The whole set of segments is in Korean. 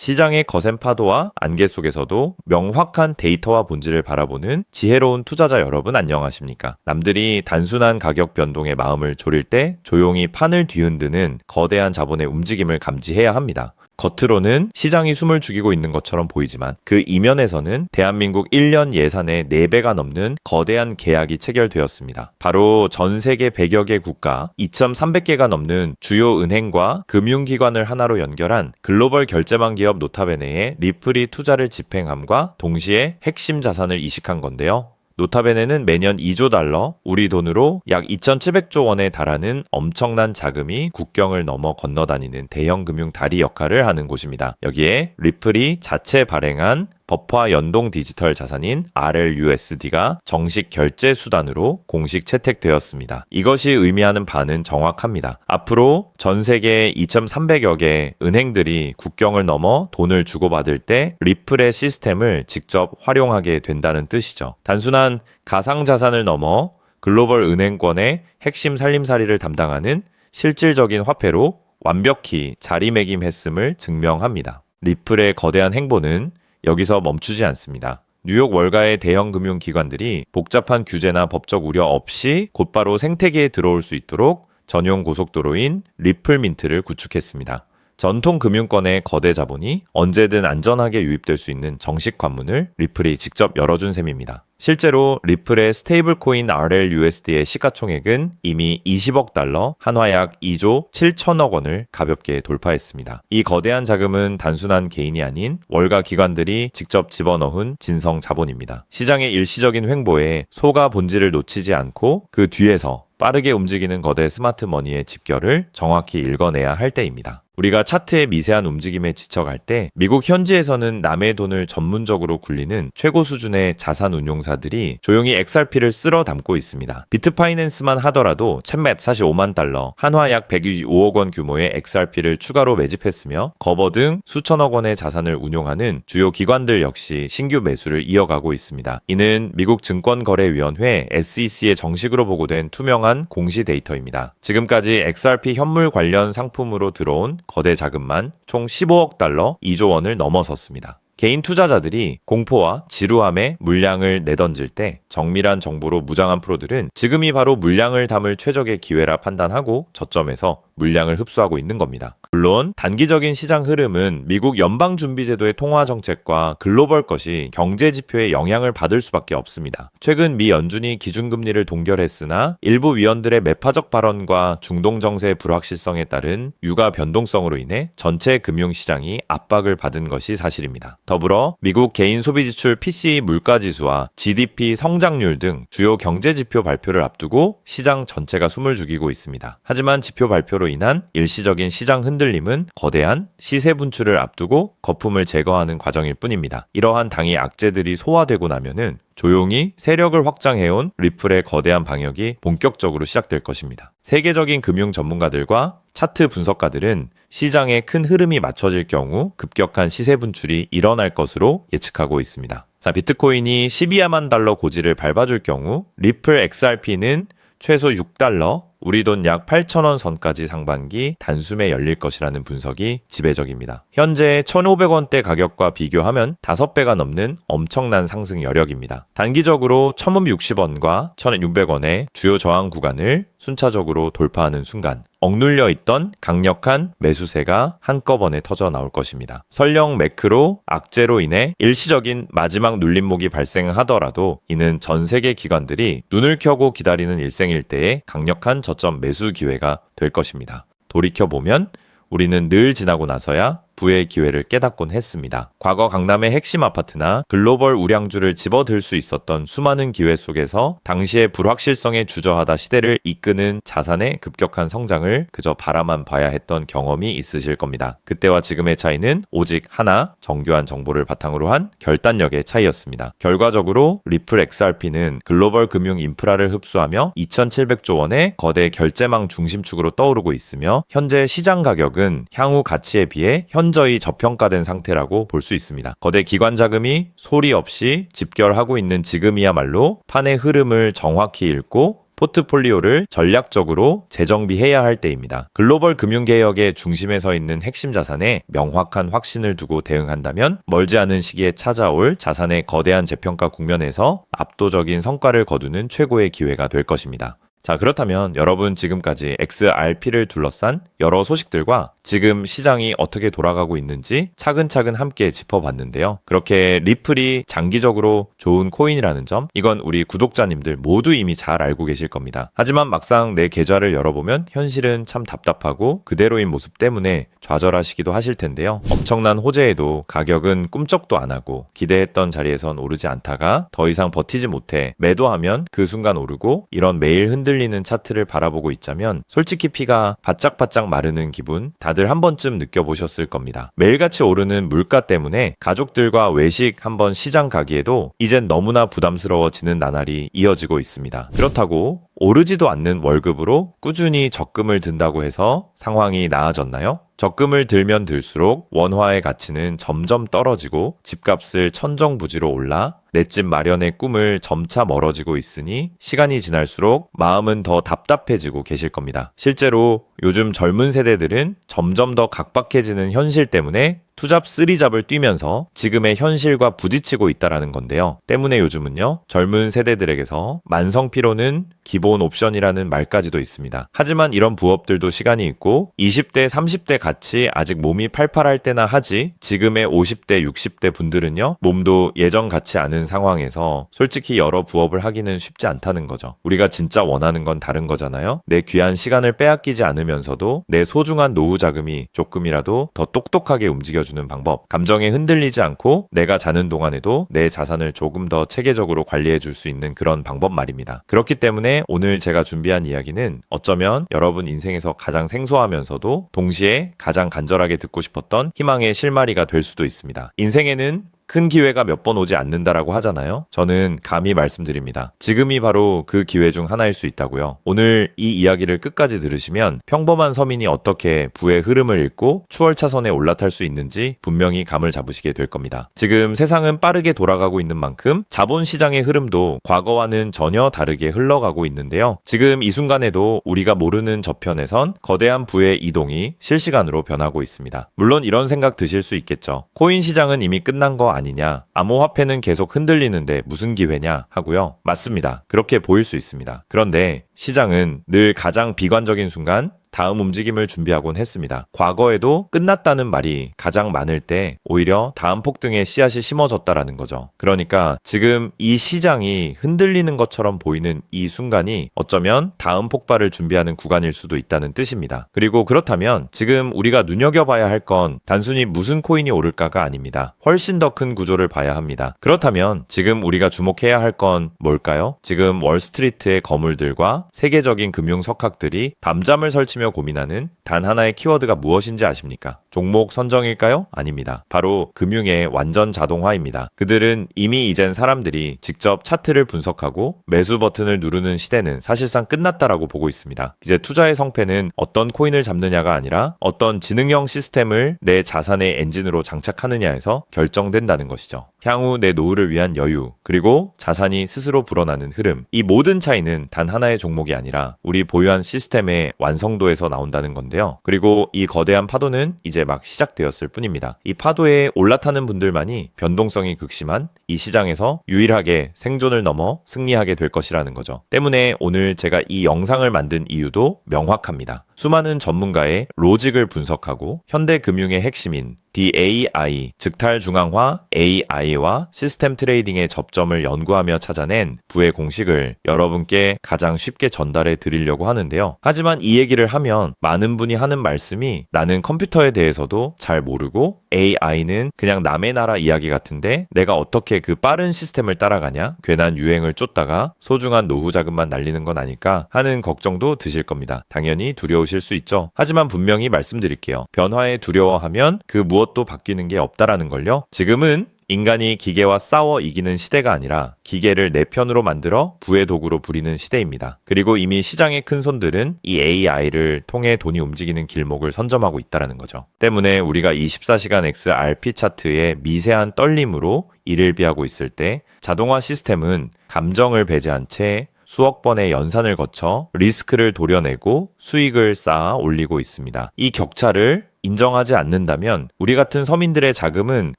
시장의 거센 파도와 안개 속에서도 명확한 데이터와 본질을 바라보는 지혜로운 투자자 여러분 안녕하십니까? 남들이 단순한 가격 변동에 마음을 졸일 때 조용히 판을 뒤흔드는 거대한 자본의 움직임을 감지해야 합니다. 겉으로는 시장이 숨을 죽이고 있는 것처럼 보이지만 그 이면에서는 대한민국 1년 예산의 4배가 넘는 거대한 계약이 체결되었습니다. 바로 전 세계 100여 개 국가 2,300개가 넘는 주요 은행과 금융기관을 하나로 연결한 글로벌 결제망 기업 노타베네에 리플이 투자를 집행함과 동시에 핵심 자산을 이식한 건데요. 노타베네는 매년 2조 달러, 우리 돈으로 약 2,700조 원에 달하는 엄청난 자금이 국경을 넘어 건너다니는 대형 금융 다리 역할을 하는 곳입니다. 여기에 리플이 자체 발행한 법화 연동 디지털 자산인 RLUSD가 정식 결제 수단으로 공식 채택되었습니다. 이것이 의미하는 바는 정확합니다. 앞으로 전 세계 2,300여 개 은행들이 국경을 넘어 돈을 주고받을 때 리플의 시스템을 직접 활용하게 된다는 뜻이죠. 단순한 가상자산을 넘어 글로벌 은행권의 핵심 살림살이를 담당하는 실질적인 화폐로 완벽히 자리매김했음을 증명합니다. 리플의 거대한 행보는 여기서 멈추지 않습니다. 뉴욕 월가의 대형 금융기관들이 복잡한 규제나 법적 우려 없이 곧바로 생태계에 들어올 수 있도록 전용 고속도로인 리플민트를 구축했습니다. 전통 금융권의 거대 자본이 언제든 안전하게 유입될 수 있는 정식 관문을 리플이 직접 열어준 셈입니다. 실제로 리플의 스테이블 코인 RLUSD의 시가총액은 이미 20억 달러, 한화 약 2조 7천억 원을 가볍게 돌파했습니다. 이 거대한 자금은 단순한 개인이 아닌 월가 기관들이 직접 집어넣은 진성 자본입니다. 시장의 일시적인 횡보에 소가 본질을 놓치지 않고 그 뒤에서 빠르게 움직이는 거대 스마트 머니의 집결을 정확히 읽어내야 할 때입니다. 우리가 차트의 미세한 움직임에 지쳐갈 때 미국 현지에서는 남의 돈을 전문적으로 굴리는 최고 수준의 자산 운용사들이 조용히 XRP를 쓸어 담고 있습니다. 비트파이낸스만 하더라도 챗맷 45만 달러, 한화 약 125억 원 규모의 XRP를 추가로 매집했으며 거버 등 수천억 원의 자산을 운용하는 주요 기관들 역시 신규 매수를 이어가고 있습니다. 이는 미국 증권거래위원회 SEC에 정식으로 보고된 투명한 공시 데이터입니다. 지금까지 XRP 현물 관련 상품으로 들어온 거대 자금만 총 15억 달러, 2조 원을 넘어섰습니다. 개인 투자자들이 공포와 지루함에 물량을 내던질 때 정밀한 정보로 무장한 프로들은 지금이 바로 물량을 담을 최적의 기회라 판단하고 저점에서 물량을 흡수하고 있는 겁니다. 물론 단기적인 시장 흐름은 미국 연방준비제도의 통화 정책과 글로벌 것이 경제 지표에 영향을 받을 수밖에 없습니다. 최근 미 연준이 기준금리를 동결했으나 일부 위원들의 매파적 발언과 중동 정세의 불확실성에 따른 유가 변동성으로 인해 전체 금융시장이 압박을 받은 것이 사실입니다. 더불어 미국 개인 소비지출 PCE 물가지수와 GDP 성장률 등 주요 경제지표 발표를 앞두고 시장 전체가 숨을 죽이고 있습니다. 하지만 지표 발표로 인한 일시적인 시장 흔들림은 거대한 시세 분출을 앞두고 거품을 제거하는 과정일 뿐입니다. 이러한 당의 악재들이 소화되고 나면은 조용히 세력을 확장해온 리플의 거대한 방역이 본격적으로 시작될 것입니다. 세계적인 금융 전문가들과 차트 분석가들은 시장에 큰 흐름이 맞춰질 경우 급격한 시세 분출이 일어날 것으로 예측하고 있습니다. 자, 비트코인이 12만 달러 고지를 밟아줄 경우 리플 XRP는 최소 6달러, 우리 돈 약 8,000원 선까지 상반기 단숨에 열릴 것이라는 분석이 지배적입니다. 현재 1,500원대 가격과 비교하면 5배가 넘는 엄청난 상승 여력입니다. 단기적으로 1,060원과 1,600원의 주요 저항 구간을 순차적으로 돌파하는 순간 억눌려 있던 강력한 매수세가 한꺼번에 터져 나올 것입니다. 설령 매크로 악재로 인해 일시적인 마지막 눌림목이 발생하더라도 이는 전 세계 기관들이 눈을 켜고 기다리는 일생일대의 강력한 저점 매수 기회가 될 것입니다. 돌이켜보면 우리는 늘 지나고 나서야 부의 기회를 깨닫곤 했습니다. 과거 강남의 핵심 아파트나 글로벌 우량주를 집어들 수 있었던 수많은 기회 속에서 당시의 불확실성에 주저하다 시대를 이끄는 자산의 급격한 성장을 그저 바라만 봐야 했던 경험이 있으실 겁니다. 그때와 지금의 차이는 오직 하나, 정교한 정보를 바탕으로 한 결단력의 차이였습니다. 결과적으로 리플 XRP는 글로벌 금융 인프라를 흡수하며 2,700조 원의 거대 결제망 중심축으로 떠오르고 있으며 현재 시장 가격은 향후 가치에 비해 현저히 저평가된 상태라고 볼 수 있습니다. 거대 기관 자금이 소리 없이 집결하고 있는 지금이야말로 판의 흐름을 정확히 읽고 포트폴리오를 전략적으로 재정비해야 할 때입니다. 글로벌 금융개혁의 중심에 서 있는 핵심 자산에 명확한 확신을 두고 대응한다면 멀지 않은 시기에 찾아올 자산의 거대한 재평가 국면에서 압도적인 성과를 거두는 최고의 기회가 될 것입니다. 자, 그렇다면 여러분 지금까지 XRP를 둘러싼 여러 소식들과 지금 시장이 어떻게 돌아가고 있는지 차근차근 함께 짚어봤는데요. 그렇게 리플이 장기적으로 좋은 코인이라는 점, 이건 우리 구독자님들 모두 이미 잘 알고 계실 겁니다. 하지만 막상 내 계좌를 열어보면 현실은 참 답답하고 그대로인 모습 때문에 좌절하시기도 하실 텐데요. 엄청난 호재에도 가격은 꿈쩍도 안 하고 기대했던 자리에선 오르지 않다가 더 이상 버티지 못해 매도하면 그 순간 오르고, 이런 매일 흔들리는 차트를 바라보고 있자면 솔직히 피가 바짝바짝 마르는 기분 다들 한 번쯤 느껴보셨을 겁니다. 매일같이 오르는 물가 때문에 가족들과 외식 한번 시장 가기에도 이젠 너무나 부담스러워지는 나날이 이어지고 있습니다. 그렇다고 오르지도 않는 월급으로 꾸준히 적금을 든다고 해서 상황이 나아졌나요? 적금을 들면 들수록 원화의 가치는 점점 떨어지고 집값을 천정부지로 올라 내 집 마련의 꿈을 점차 멀어지고 있으니 시간이 지날수록 마음은 더 답답해지고 계실 겁니다. 실제로 요즘 젊은 세대들은 점점 더 각박해지는 현실 때문에 투잡 쓰리잡을 뛰면서 지금의 현실과 부딪히고 있다라는 건데요. 때문에 요즘은요, 젊은 세대들에게서 만성피로는 기본 옵션이라는 말까지도 있습니다. 하지만 이런 부업들도 시간이 있고 20대, 30대 같이 아직 몸이 팔팔할 때나 하지, 지금의 50대, 60대 분들은요, 몸도 예전 같지 않은 상황에서 솔직히 여러 부업을 하기는 쉽지 않다는 거죠. 우리가 진짜 원하는 건 다른 거잖아요. 내 귀한 시간을 빼앗기지 않으면서도 내 소중한 노후 자금이 조금이라도 더 똑똑하게 움직여주는 방법, 감정에 흔들리지 않고 내가 자는 동안에도 내 자산을 조금 더 체계적으로 관리해 줄 수 있는 그런 방법 말입니다. 그렇기 때문에 오늘 제가 준비한 이야기는 어쩌면 여러분 인생에서 가장 생소하면서도 동시에 가장 간절하게 듣고 싶었던 희망의 실마리가 될 수도 있습니다. 인생에는 큰 기회가 몇 번 오지 않는다라고 하잖아요. 저는 감히 말씀드립니다. 지금이 바로 그 기회 중 하나일 수 있다고요. 오늘 이 이야기를 끝까지 들으시면 평범한 서민이 어떻게 부의 흐름을 읽고 추월차선에 올라탈 수 있는지 분명히 감을 잡으시게 될 겁니다. 지금 세상은 빠르게 돌아가고 있는 만큼 자본시장의 흐름도 과거와는 전혀 다르게 흘러가고 있는데요. 지금 이 순간에도 우리가 모르는 저편에선 거대한 부의 이동이 실시간으로 변하고 있습니다. 물론 이런 생각 드실 수 있겠죠. 코인 시장은 이미 끝난 거 아니냐, 암호화폐는 계속 흔들리는데 무슨 기회냐 하고요. 맞습니다. 그렇게 보일 수 있습니다. 그런데 시장은 늘 가장 비관적인 순간 다음 움직임을 준비하곤 했습니다. 과거에도 끝났다는 말이 가장 많을 때 오히려 다음 폭등의 씨앗이 심어졌다라는 거죠. 그러니까 지금 이 시장이 흔들리는 것처럼 보이는 이 순간이 어쩌면 다음 폭발을 준비하는 구간일 수도 있다는 뜻입니다. 그리고 그렇다면 지금 우리가 눈여겨봐야 할 건 단순히 무슨 코인이 오를까가 아닙니다. 훨씬 더 큰 구조를 봐야 합니다. 그렇다면 지금 우리가 주목해야 할 건 뭘까요? 지금 월스트리트의 거물들과 세계적인 금융 석학들이 밤잠을 설치며 고민하는 단 하나의 키워드가 무엇인지 아십니까? 종목 선정일까요? 아닙니다. 바로 금융의 완전 자동화입니다. 그들은 이미 이젠 사람들이 직접 차트를 분석하고 매수 버튼을 누르는 시대는 사실상 끝났다라고 보고 있습니다. 이제 투자의 성패는 어떤 코인을 잡느냐가 아니라 어떤 지능형 시스템을 내 자산의 엔진으로 장착하느냐에서 결정된다는 것이죠. 향후 내 노후를 위한 여유, 그리고 자산이 스스로 불어나는 흐름, 이 모든 차이는 단 하나의 종목이 아니라 우리 보유한 시스템의 완성도에서 나온다는 건데요. 그리고 이 거대한 파도는 이제 막 시작되었을 뿐입니다. 이 파도에 올라타는 분들만이 변동성이 극심한 이 시장에서 유일하게 생존을 넘어 승리하게 될 것이라는 거죠. 때문에 오늘 제가 이 영상을 만든 이유도 명확합니다. 수많은 전문가의 로직을 분석하고 현대 금융의 핵심인 DAI, 즉탈중앙화 AI와 시스템 트레이딩의 접점을 연구하며 찾아낸 부의 공식을 여러분께 가장 쉽게 전달해 드리려고 하는데요. 하지만 이 얘기를 하면 많은 분이 하는 말씀이 나는 컴퓨터에 대해서도 잘 모르고 AI는 그냥 남의 나라 이야기 같은데 내가 어떻게 그 빠른 시스템을 따라가냐? 괜한 유행을 쫓다가 소중한 노후 자금만 날리는 건 아닐까 하는 걱정도 드실 겁니다. 당연히 두려우실 수 있죠. 하지만 분명히 말씀드릴게요. 변화에 두려워하면 그 무엇도 바뀌는 게 없다라는 걸요. 지금은 인간이 기계와 싸워 이기는 시대가 아니라 기계를 내 편으로 만들어 부의 도구로 부리는 시대입니다. 그리고 이미 시장의 큰 손들은 이 AI를 통해 돈이 움직이는 길목을 선점하고 있다는 거죠. 때문에 우리가 24시간 XRP 차트의 미세한 떨림으로 이를 비하고 있을 때 자동화 시스템은 감정을 배제한 채 수억 번의 연산을 거쳐 리스크를 도려내고 수익을 쌓아 올리고 있습니다. 이 격차를 인정하지 않는다면 우리 같은 서민들의 자금은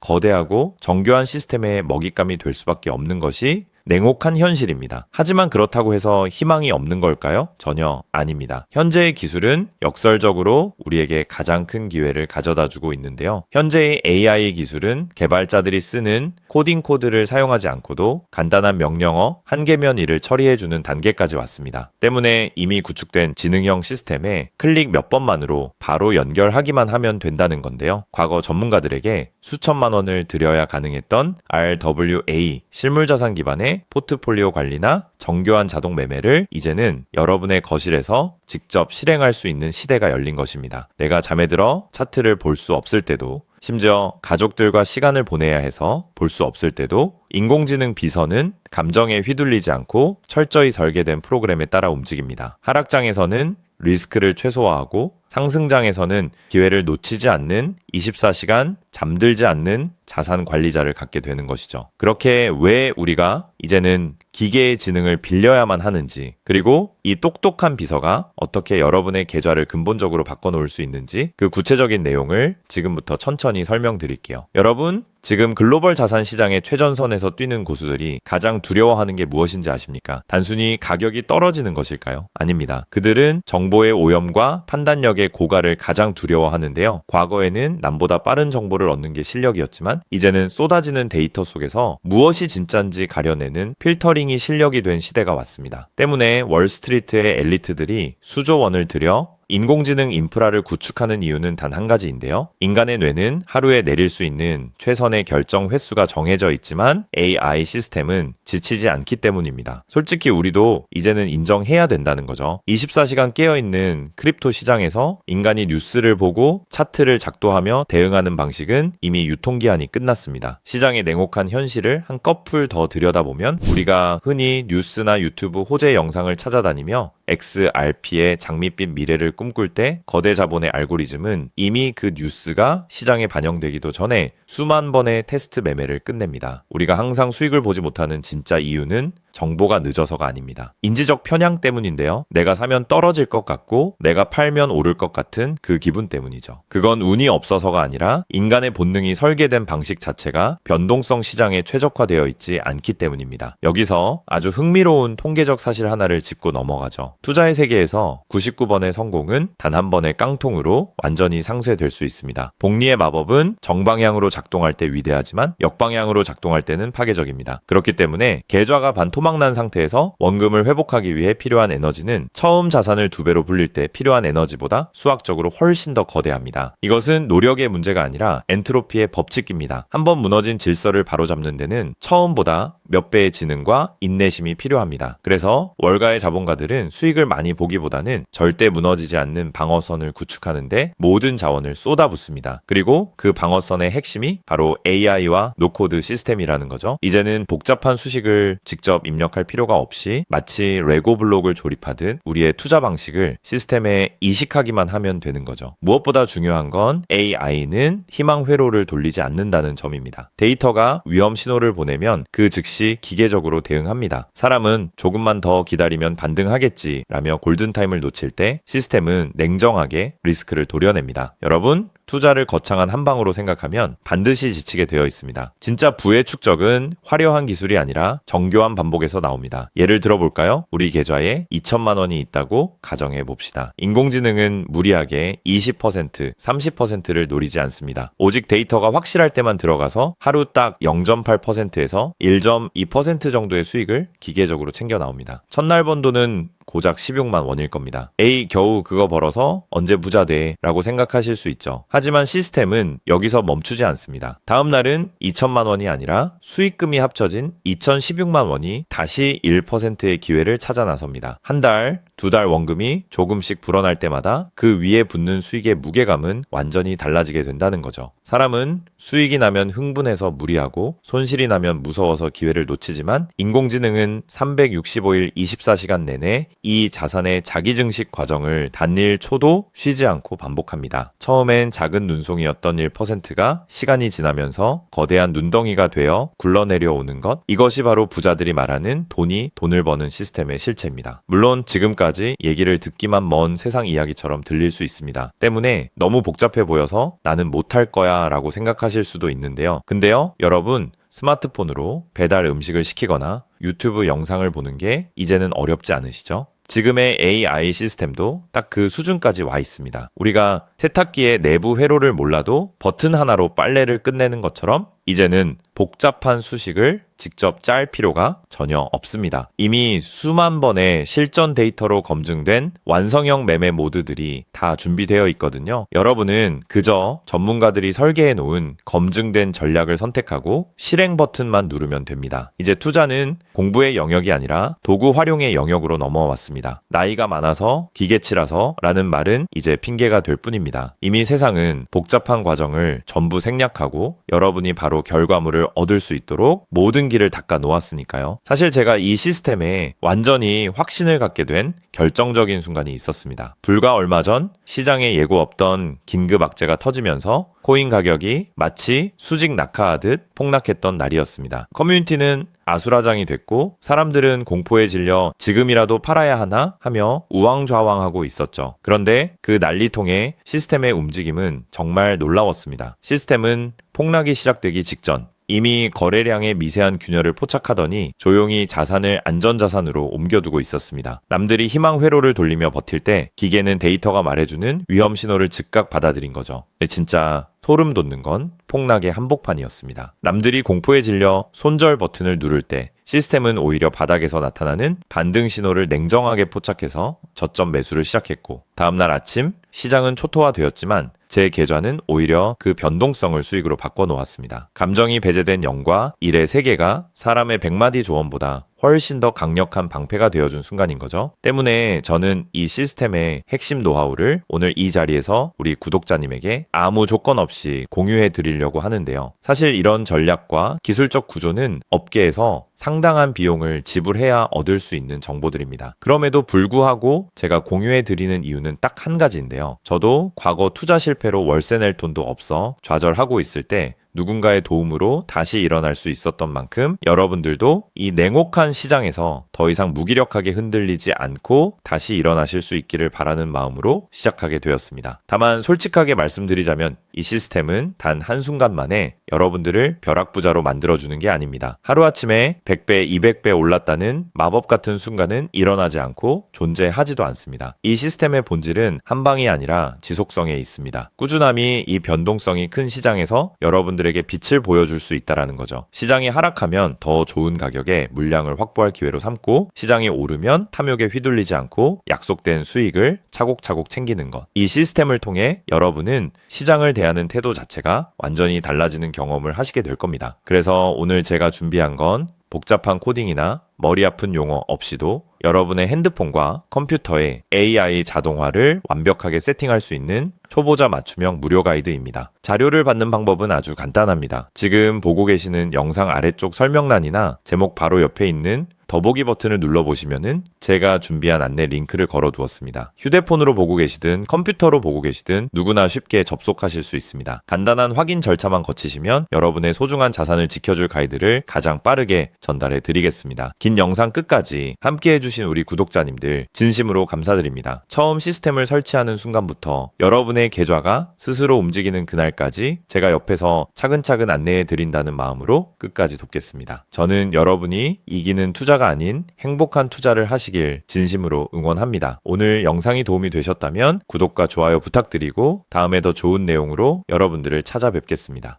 거대하고 정교한 시스템의 먹잇감이 될 수밖에 없는 것이 냉혹한 현실입니다. 하지만 그렇다고 해서 희망이 없는 걸까요? 전혀 아닙니다. 현재의 기술은 역설적으로 우리에게 가장 큰 기회를 가져다 주고 있는데요. 현재의 AI 기술은 개발자들이 쓰는 코딩 코드를 사용하지 않고도 간단한 명령어 한 개면 일을 처리해주는 단계까지 왔습니다. 때문에 이미 구축된 지능형 시스템에 클릭 몇 번만으로 바로 연결하기만 하면 된다는 건데요. 과거 전문가들에게 수천만 원을 들여야 가능했던 RWA 실물자산 기반의 포트폴리오 관리나 정교한 자동 매매를 이제는 여러분의 거실에서 직접 실행할 수 있는 시대가 열린 것입니다. 내가 잠에 들어 차트를 볼 수 없을 때도, 심지어 가족들과 시간을 보내야 해서 볼 수 없을 때도 인공지능 비서는 감정에 휘둘리지 않고 철저히 설계된 프로그램에 따라 움직입니다. 하락장에서는 리스크를 최소화하고 상승장에서는 기회를 놓치지 않는 24시간 잠들지 않는 자산 관리자를 갖게 되는 것이죠. 그렇게 왜 우리가 이제는 기계의 지능을 빌려야만 하는지, 그리고 이 똑똑한 비서가 어떻게 여러분의 계좌를 근본적으로 바꿔놓을 수 있는지 그 구체적인 내용을 지금부터 천천히 설명드릴게요. 여러분, 지금 글로벌 자산 시장의 최전선에서 뛰는 고수들이 가장 두려워하는 게 무엇인지 아십니까? 단순히 가격이 떨어지는 것일까요? 아닙니다. 그들은 정보의 오염과 판단력의 고갈을 가장 두려워하는데요. 과거에는 남보다 빠른 정보를 얻는 게 실력이었지만 이제는 쏟아지는 데이터 속에서 무엇이 진짜인지 가려내는 필터링이 실력이 된 시대가 왔습니다. 때문에 월스트리트의 엘리트들이 수조 원을 들여 인공지능 인프라를 구축하는 이유는 단 한 가지인데요. 인간의 뇌는 하루에 내릴 수 있는 최선의 결정 횟수가 정해져 있지만 AI 시스템은 지치지 않기 때문입니다. 솔직히 우리도 이제는 인정해야 된다는 거죠. 24시간 깨어있는 크립토 시장에서 인간이 뉴스를 보고 차트를 작도하며 대응하는 방식은 이미 유통기한이 끝났습니다. 시장의 냉혹한 현실을 한꺼풀 더 들여다보면 우리가 흔히 뉴스나 유튜브 호재 영상을 찾아다니며 XRP의 장밋빛 미래를 꿈꿀 때 거대 자본의 알고리즘은 이미 그 뉴스가 시장에 반영되기도 전에 수만 번의 테스트 매매를 끝냅니다. 우리가 항상 수익을 보지 못하는 진짜 이유는 정보가 늦어서가 아닙니다. 인지적 편향 때문인데요. 내가 사면 떨어질 것 같고 내가 팔면 오를 것 같은 그 기분 때문이죠. 그건 운이 없어서가 아니라 인간의 본능이 설계된 방식 자체가 변동성 시장에 최적화되어 있지 않기 때문입니다. 여기서 아주 흥미로운 통계적 사실 하나를 짚고 넘어가죠. 투자의 세계에서 99번의 성공은 단 한 번의 깡통으로 완전히 상쇄될 수 있습니다. 복리의 마법은 정방향으로 작동할 때 위대하지만 역방향으로 작동할 때는 파괴적입니다. 그렇기 때문에 계좌가 반토막난 상태에서 원금을 회복하기 위해 필요한 에너지는 처음 자산을 2배로 불릴 때 필요한 에너지보다 수학적으로 훨씬 더 거대합니다. 이것은 노력의 문제가 아니라 엔트로피의 법칙입니다. 한번 무너진 질서를 바로잡는 데는 처음보다 몇 배의 지능과 인내심이 필요합니다. 그래서 월가의 자본가들은 수익을 많이 보기보다는 절대 무너지지 않는 방어선을 구축하는데 모든 자원을 쏟아붓습니다. 그리고 그 방어선의 핵심이 바로 AI와 노코드 시스템이라는 거죠. 이제는 복잡한 수식을 직접 입력할 필요가 없이 마치 레고 블록을 조립하듯 우리의 투자 방식을 시스템에 이식하기만 하면 되는 거죠. 무엇보다 중요한 건 AI는 희망 회로를 돌리지 않는다는 점입니다. 데이터가 위험 신호를 보내면 그 즉시 기계적으로 대응합니다. 사람은 조금만 더 기다리면 반등하겠지 라며 골든타임을 놓칠 때 시스템은 냉정하게 리스크를 도려냅니다. 여러분, 투자를 거창한 한 방으로 생각하면 반드시 지치게 되어 있습니다. 진짜 부의 축적은 화려한 기술이 아니라 정교한 반복에서 나옵니다. 예를 들어볼까요? 우리 계좌에 2천만 원이 있다고 가정해 봅시다. 인공지능은 무리하게 20%, 30%를 노리지 않습니다. 오직 데이터가 확실할 때만 들어가서 하루 딱 0.8%에서 1.2% 정도의 수익을 기계적으로 챙겨 나옵니다. 첫날 번 돈은 고작 16만 원일 겁니다. 에이, 겨우 그거 벌어서 언제 부자 돼? 라고 생각하실 수 있죠. 하지만 시스템은 여기서 멈추지 않습니다. 다음 날은 2천만 원이 아니라 수익금이 합쳐진 2,016만 원이 다시 1%의 기회를 찾아 나섭니다. 한 달, 두 달 원금이 조금씩 불어날 때마다 그 위에 붙는 수익의 무게감은 완전히 달라지게 된다는 거죠. 사람은 수익이 나면 흥분해서 무리하고 손실이 나면 무서워서 기회를 놓치지만 인공지능은 365일 24시간 내내 이 자산의 자기 증식 과정을 단일 초도 쉬지 않고 반복합니다. 처음엔 작은 눈송이였던 1%가 시간이 지나면서 거대한 눈덩이가 되어 굴러내려오는 것, 이것이 바로 부자들이 말하는 돈이 돈을 버는 시스템의 실체입니다. 물론 지금까지 얘기를 듣기만 먼 세상 이야기처럼 들릴 수 있습니다. 때문에 너무 복잡해 보여서 나는 못할 거야 라고 생각하실 수도 있는데요. 근데요, 여러분, 스마트폰으로 배달 음식을 시키거나 유튜브 영상을 보는 게 이제는 어렵지 않으시죠? 지금의 AI 시스템도 딱 그 수준까지 와 있습니다. 우리가 세탁기의 내부 회로를 몰라도 버튼 하나로 빨래를 끝내는 것처럼 이제는 복잡한 수식을 직접 짤 필요가 전혀 없습니다. 이미 수만 번의 실전 데이터로 검증된 완성형 매매 모드들이 다 준비되어 있거든요. 여러분은 그저 전문가들이 설계해 놓은 검증된 전략을 선택하고 실행 버튼만 누르면 됩니다. 이제 투자는 공부의 영역이 아니라 도구 활용의 영역으로 넘어왔습니다. 나이가 많아서 기계치라서 라는 말은 이제 핑계가 될 뿐입니다. 이미 세상은 복잡한 과정을 전부 생략하고 여러분이 바로 결과물을 얻을 수 있도록 모든 길을 닦아 놓았으니까요. 사실 제가 이 시스템에 완전히 확신을 갖게 된 결정적인 순간이 있었습니다. 불과 얼마 전 시장에 예고 없던 긴급 악재가 터지면서 코인 가격이 마치 수직 낙하하듯 폭락했던 날이었습니다. 커뮤니티는 아수라장이 됐고 사람들은 공포에 질려 지금이라도 팔아야 하나 하며 우왕좌왕하고 있었죠. 그런데 그 난리통의 시스템의 움직임은 정말 놀라웠습니다. 시스템은 폭락이 시작되기 직전 이미 거래량의 미세한 균열을 포착하더니 조용히 자산을 안전자산으로 옮겨두고 있었습니다. 남들이 희망 회로를 돌리며 버틸 때 기계는 데이터가 말해주는 위험 신호를 즉각 받아들인 거죠. 진짜 소름 돋는 건 폭락의 한복판이었습니다. 남들이 공포에 질려 손절 버튼을 누를 때 시스템은 오히려 바닥에서 나타나는 반등 신호를 냉정하게 포착해서 저점 매수를 시작했고 다음날 아침 시장은 초토화되었지만 제 계좌는 오히려 그 변동성을 수익으로 바꿔놓았습니다. 감정이 배제된 영과 일의 세계가 사람의 100마디 조언보다 훨씬 더 강력한 방패가 되어준 순간인 거죠. 때문에 저는 이 시스템의 핵심 노하우를 오늘 이 자리에서 우리 구독자님에게 아무 조건 없이 공유해 드리려고 하는데요. 사실 이런 전략과 기술적 구조는 업계에서 상당한 비용을 지불해야 얻을 수 있는 정보들입니다. 그럼에도 불구하고 제가 공유해 드리는 이유는 딱 한 가지인데요. 저도 과거 투자 실패로 월세 낼 돈도 없어 좌절하고 있을 때 누군가의 도움으로 다시 일어날 수 있었던 만큼 여러분들도 이 냉혹한 시장에서 더 이상 무기력하게 흔들리지 않고 다시 일어나실 수 있기를 바라는 마음으로 시작하게 되었습니다. 다만 솔직하게 말씀드리자면 이 시스템은 단 한순간 만에 여러분들을 벼락부자로 만들어주는 게 아닙니다. 하루아침에 100배, 200배 올랐다는 마법 같은 순간은 일어나지 않고 존재하지도 않습니다. 이 시스템의 본질은 한 방이 아니라 지속성에 있습니다. 꾸준함이 이 변동성이 큰 시장에서 여러분들에게 빛을 보여줄 수 있다는 거죠. 시장이 하락하면 더 좋은 가격에 물량을 확보할 기회로 삼고 시장이 오르면 탐욕에 휘둘리지 않고 약속된 수익을 차곡차곡 챙기는 것. 이 시스템을 통해 여러분은 시장을 대하는 태도 자체가 완전히 달라지는 경험을 하시게 될 겁니다. 그래서 오늘 제가 준비한 건 복잡한 코딩이나 머리 아픈 용어 없이도 여러분의 핸드폰과 컴퓨터에 AI 자동화를 완벽하게 세팅할 수 있는 초보자 맞춤형 무료 가이드입니다. 자료를 받는 방법은 아주 간단합니다. 지금 보고 계시는 영상 아래쪽 설명란이나 제목 바로 옆에 있는 더보기 버튼을 눌러보시면은 제가 준비한 안내 링크를 걸어두었습니다. 휴대폰으로 보고 계시든 컴퓨터로 보고 계시든 누구나 쉽게 접속하실 수 있습니다. 간단한 확인 절차만 거치시면 여러분의 소중한 자산을 지켜줄 가이드를 가장 빠르게 전달해 드리겠습니다. 긴 영상 끝까지 함께 해주신 우리 구독자님들 진심으로 감사드립니다. 처음 시스템을 설치하는 순간부터 여러분의 계좌가 스스로 움직이는 그날까지 제가 옆에서 차근차근 안내해 드린다는 마음으로 끝까지 돕겠습니다. 저는 여러분이 이기는 투자가 아닌 행복한 투자를 하시길 진심으로 응원합니다. 오늘 영상이 도움이 되셨다면 구독과 좋아요 부탁드리고 다음에 더 좋은 내용으로 여러분들을 찾아뵙겠습니다.